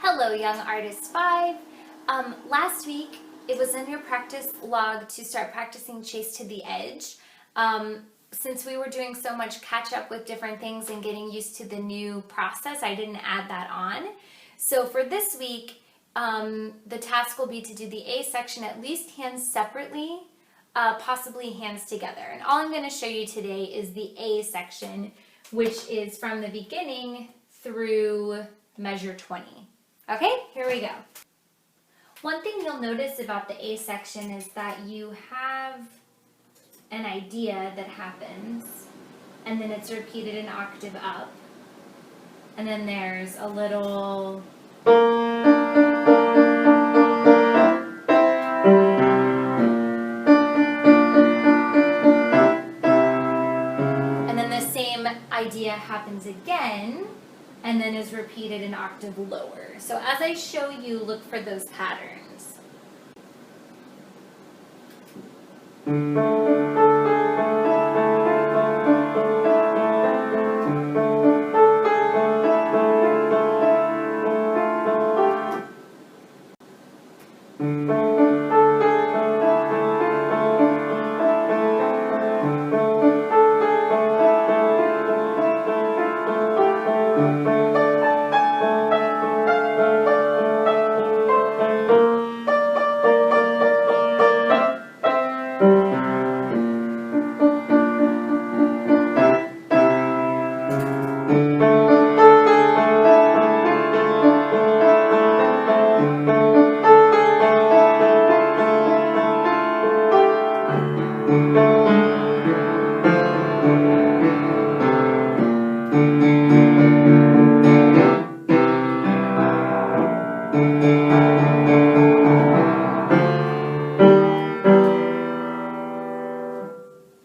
Hello, Young Artist 5. Last week, it was in your practice log to start practicing Chase to the Edge. Since we were doing so much catch up with different things and getting used to the new process, I didn't add that on. So for this week, the task will be to do the A section at least hands separately, possibly hands together. And all I'm going to show you today is the A section, which is from the beginning through measure 20. Okay, here we go. One thing you'll notice about the A section is that you have an idea that happens, and then it's repeated an octave up, and then there's a little and then the same idea happens again, and then is repeated an octave lower. So as I show you, look for those patterns.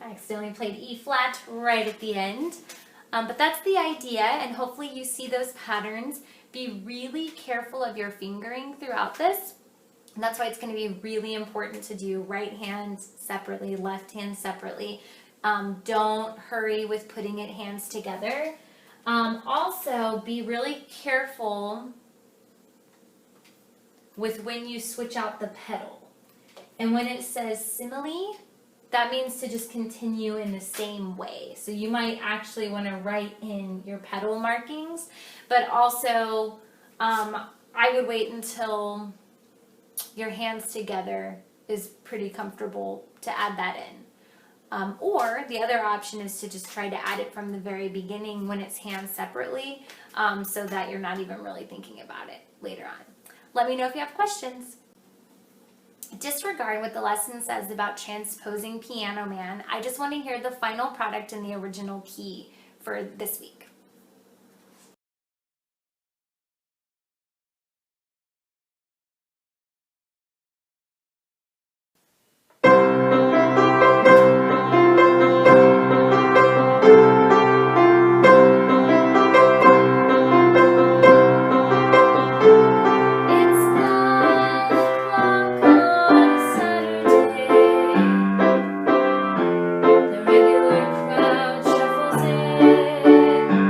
I accidentally played E flat right at the end. But that's the idea, and hopefully you see those patterns. Be really careful of your fingering throughout this. And that's why it's going to be really important to do right hand separately, left hand separately. Don't hurry with putting it hands together. Also, be really careful with when you switch out the pedal. And when it says simile, that means to just continue in the same way. So you might actually want to write in your pedal markings, but also I would wait until your hands together is pretty comfortable to add that in. Or the other option is to just try to add it from the very beginning when it's hands separately, so that you're not even really thinking about it later on. Let me know if you have questions. Disregard what the lesson says about transposing Piano Man. I just want to hear the final product in the original key for this week. The regular crowd shuffles in.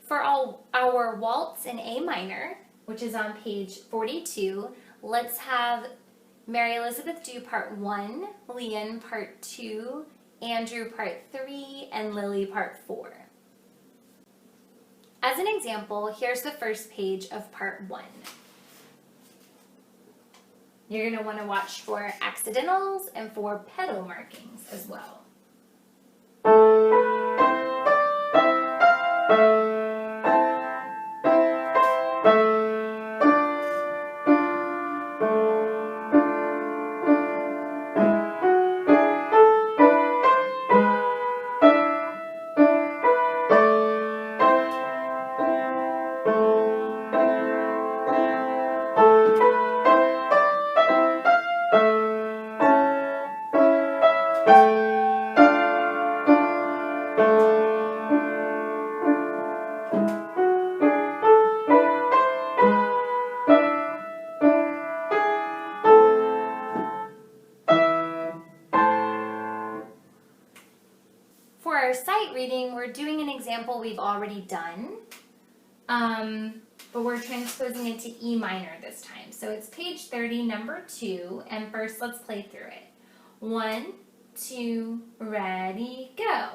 For our waltz in A minor, which is on page 42, let's have Mary Elizabeth do part 1, Leon part 2, Andrew part 3, and Lily part 4. As an example, here's the first page of part 1. You're going to want to watch for accidentals and for pedal markings as well. For our sight reading, we're doing an example we've already done, but we're transposing it to E minor this time. So it's page 30, number 2, and first let's play through it. 1, 2, ready, go.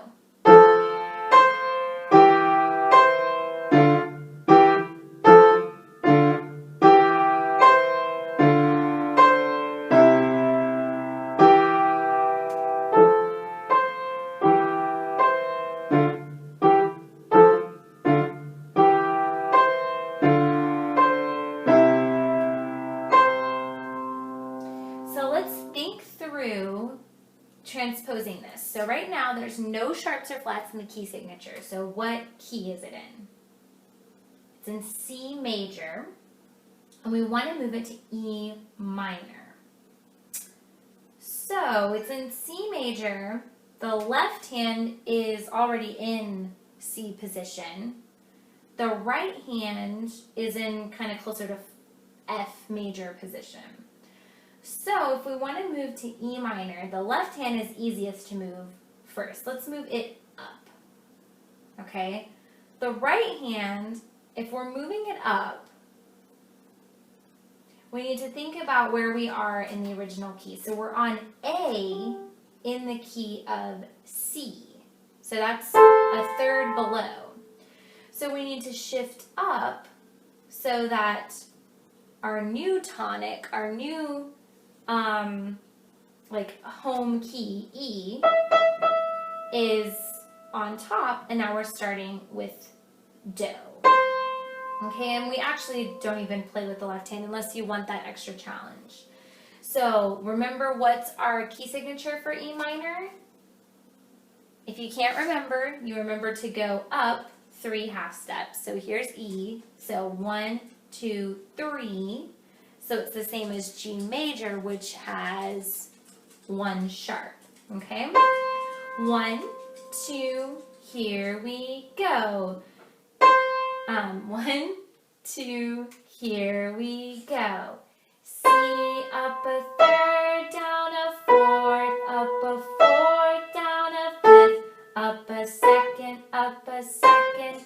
So let's think through transposing this. So right now there's no sharps or flats in the key signature. So what key is it in? It's in C major, and we want to move it to E minor. So it's in C major. The left hand is already in C position. The right hand is in kind of closer to F major position. So if we want to move to E minor, the left hand is easiest to move first. Let's move it up, okay? The right hand, if we're moving it up, we need to think about where we are in the original key. So we're on A in the key of C. So that's a third below. So we need to shift up so that our new tonic, our new like home key, E, is on top, and now we're starting with Do. Okay, and we actually don't even play with the left hand unless you want that extra challenge. So remember what's our key signature for E minor? If you can't remember, you remember to go up 3 half steps. So here's E, so 1, 2, 3. So it's the same as G major, which has 1 sharp, okay? 1, 2, here we go. 1, 2, here we go. C, up a third, down a fourth, up a fourth, down a fifth, up a second,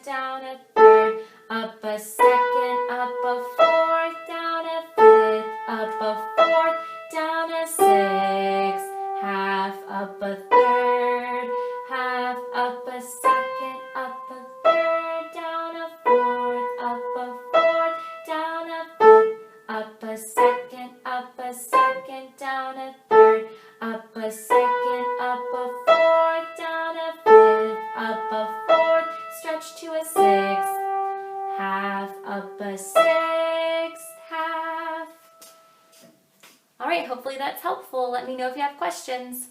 down a third, up a second, up a fourth, down a fifth, up a fourth, down a sixth, half, up a third, half, up a second, up a third, down a fourth, up a fourth, down a fifth, up a second, down a third, up a second, up a fourth, down a fifth, up a fourth, stretch to a sixth, half, up a sixth, half. All right, hopefully that's helpful. Let me know if you have questions.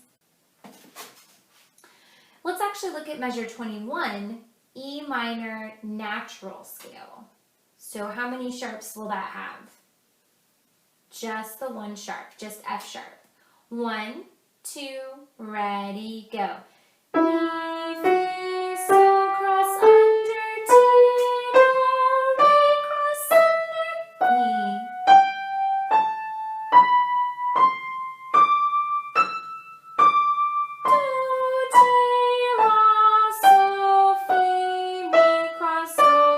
Let's actually look at measure 21, E minor natural scale. So how many sharps will that have? Just the 1 sharp, just F sharp. 1, 2, ready, go. Mi, fi, sol, cross under, ti, do, re, cross under, mi. Do, ti, la, sol, fi, mi, cross, sol.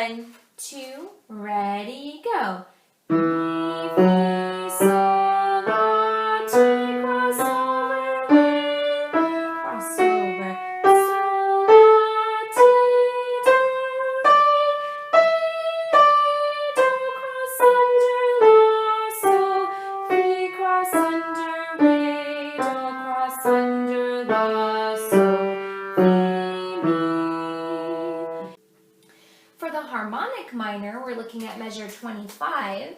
1, 2, ready, go. Mi, fi, sol, la, ti, cross over, re, mi, cross over. Sol, la, ti, do, re, mi, do, cross under, la, so, fi, cross under, re, do, cross under, la, so, fi, mi. For the harmonic minor, we're looking at measure 25.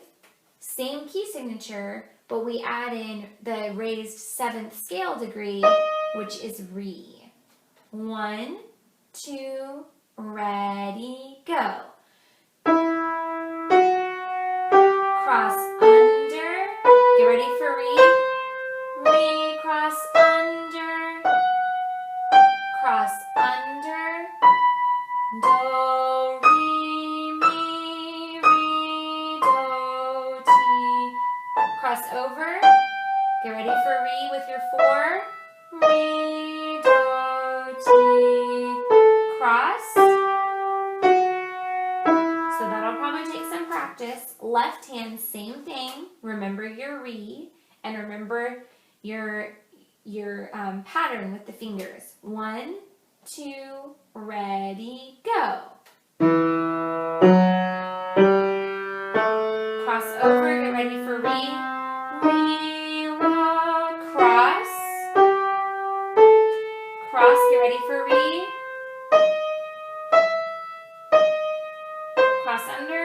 Same key signature, but we add in the raised 7th scale degree, which is re. 1, 2, ready, go. Cross under, get ready for re. Re, cross under, cross under, do, re, mi, re, do, ti. Cross over, get ready for re with your 4. Re, do, ti, cross. So that'll probably take some practice. Left hand, same thing. Remember your re, and remember your pattern with the fingers. 1, 2, ready, go. Cross over, get ready for re. Re, la, cross. Cross, get ready for re. Cross under.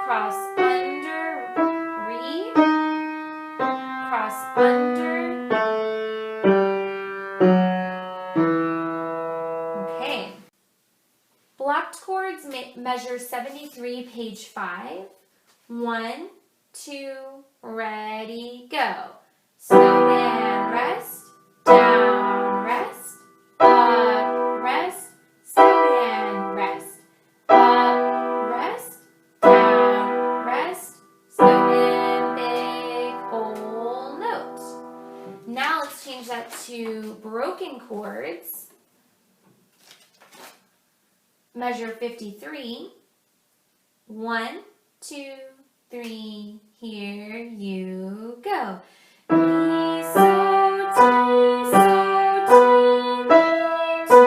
Cross under, re. Cross under. Okay. Blocked chords measure 73, page 5. 1, 2, ready, go. Slow and rest, down, rest, up, rest, slow and rest, up, rest, down, rest, slow and big whole note. Now let's change that to broken chords. Measure 53. 1, 2, 3, here you go. Mi, so, ti, so, ti, mi, so,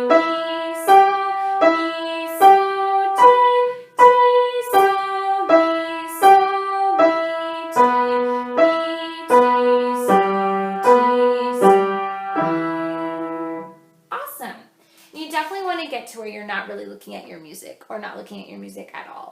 mi, so, ti, so, mi, so. Awesome. You definitely want to get to where you're not really looking at your music or not looking at your music at all.